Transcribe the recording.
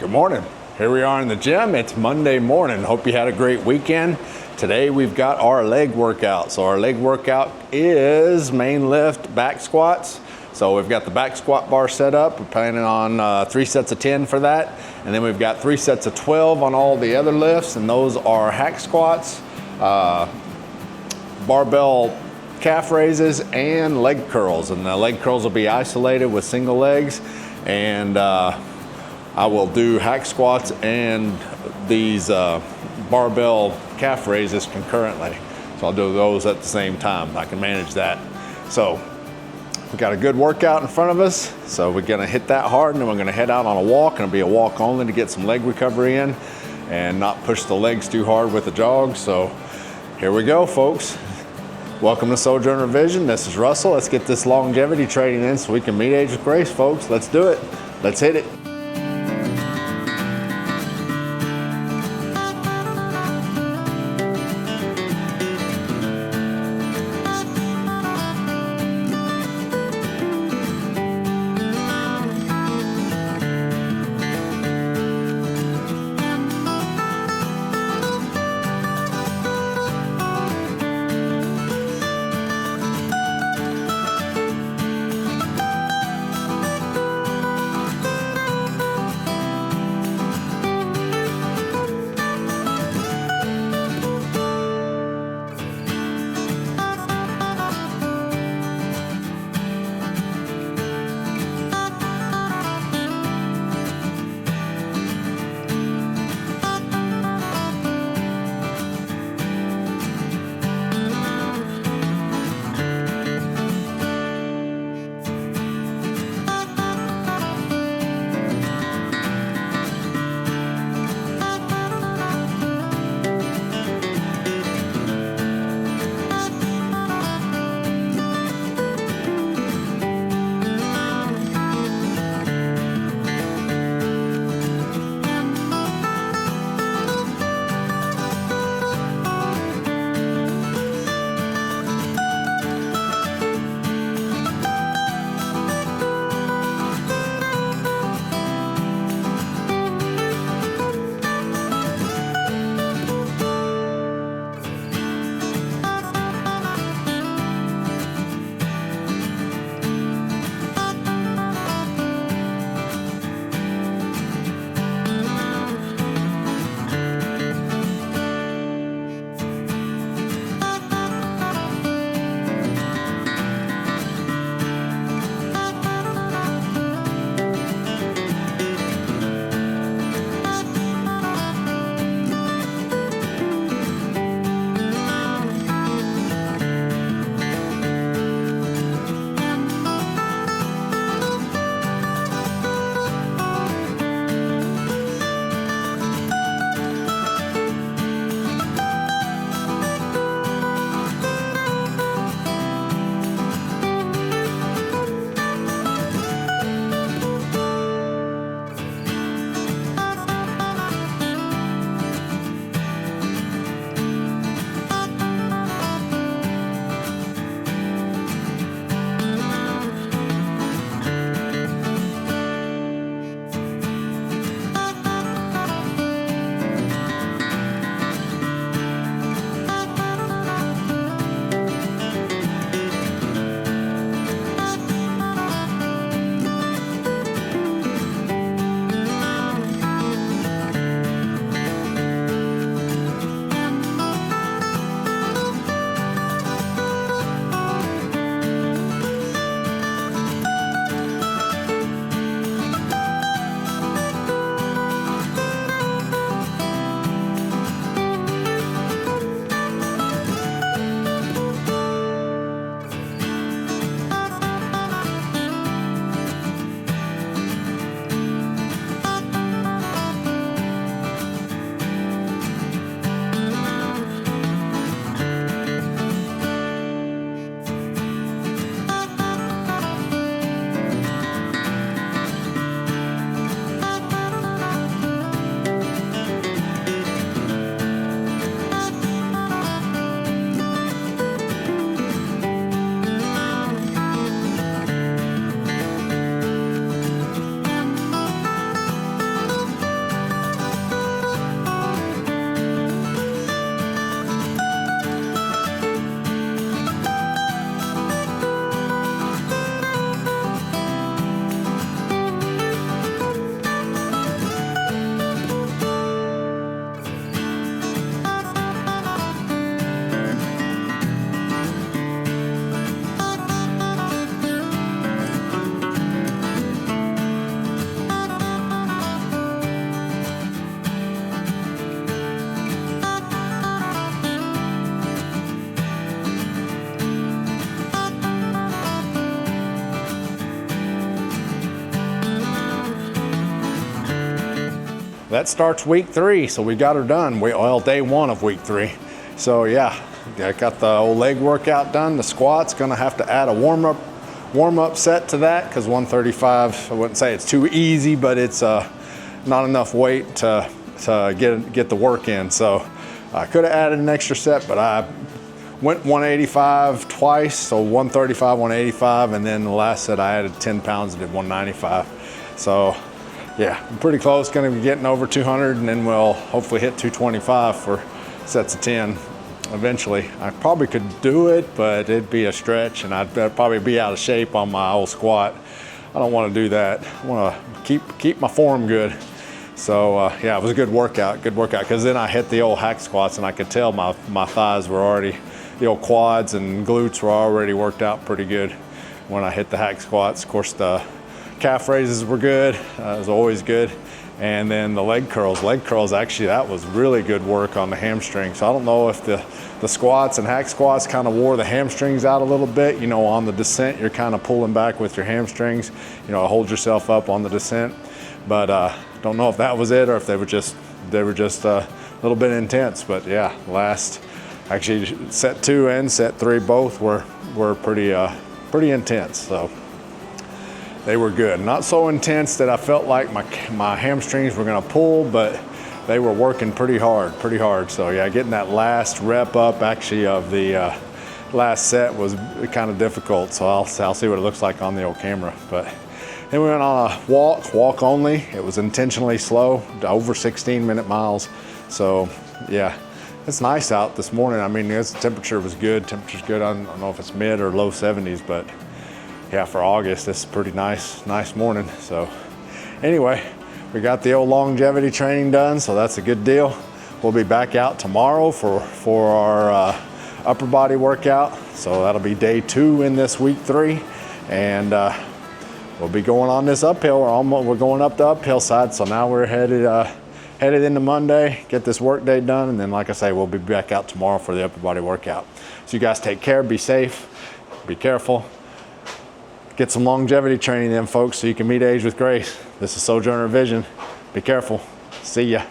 Good morning. Here we are in the gym. It's Monday morning. Hope you had a great weekend. Today we've got our leg workout. So our leg workout is main lift back squats. So we've got the back squat bar set up. We're planning on 3 sets of 10 for that. And then we've got 3 sets of 12 on all the other lifts. And those are hack squats, barbell calf raises, and leg curls. And the leg curls will be isolated with single legs. And I will do hack squats and these barbell calf raises concurrently. So I'll do those at the same time. I can manage that. So we got a good workout in front of us. So we're gonna hit that hard, and then we're gonna head out on a walk, and it'll be a walk only to get some leg recovery in and not push the legs too hard with the jog. So here we go, folks. Welcome to Sojourner Vision. This is Russell. Let's get this longevity training in so we can meet age with grace, folks. Let's do it. Let's hit it. that starts week 3. So we got her done. Well, day 1 of week 3. So yeah, I got the old leg workout done. The squats, gonna have to add a warm-up set to that, because 135, I wouldn't say it's too easy, but it's not enough weight to get the work in. So I could have added an extra set, but I went 185 twice, so 135, 185, and then the last set I added 10 pounds and did 195. So yeah, I'm pretty close, gonna be getting over 200, and then we'll hopefully hit 225 for sets of 10 eventually. I probably could do it, but it'd be a stretch, and I'd probably be out of shape on my old squat. I don't wanna do that. I wanna keep my form good. So yeah, it was a good workout, because then I hit the old hack squats, and I could tell my thighs were already, the old quads and glutes were already worked out pretty good when I hit the hack squats. Of course, the calf raises were good, it was always good. And then the leg curls, actually, that was really good work on the hamstring. So I don't know if the squats and hack squats kind of wore the hamstrings out a little bit. You know, on the descent, you're kind of pulling back with your hamstrings, you know, hold yourself up on the descent. But don't know if that was it, or if they were just a little bit intense. But yeah, actually set 2 and set 3 both were pretty intense. So they were good. Not so intense that I felt like my hamstrings were gonna pull, but they were working pretty hard. So yeah, getting that last rep up actually of the last set was kind of difficult. So I'll see what it looks like on the old camera. But then we went on a walk only. It was intentionally slow, over 16-minute miles. So yeah, it's nice out this morning. I mean, the temperature was good. Temperature's good. I don't know if it's mid or low 70s, but yeah, for August, it's a pretty nice morning. So anyway, we got the old longevity training done, so that's a good deal. We'll be back out tomorrow for our upper body workout. So that'll be day 2 in this week 3. And we'll be going on this uphill. We're going up the uphill side. So now we're headed into Monday, get this work day done. And then, like I say, we'll be back out tomorrow for the upper body workout. So you guys take care, be safe, be careful. Get some longevity training in, folks, so you can meet age with grace. This is Sojourner Vision. Be careful. See ya.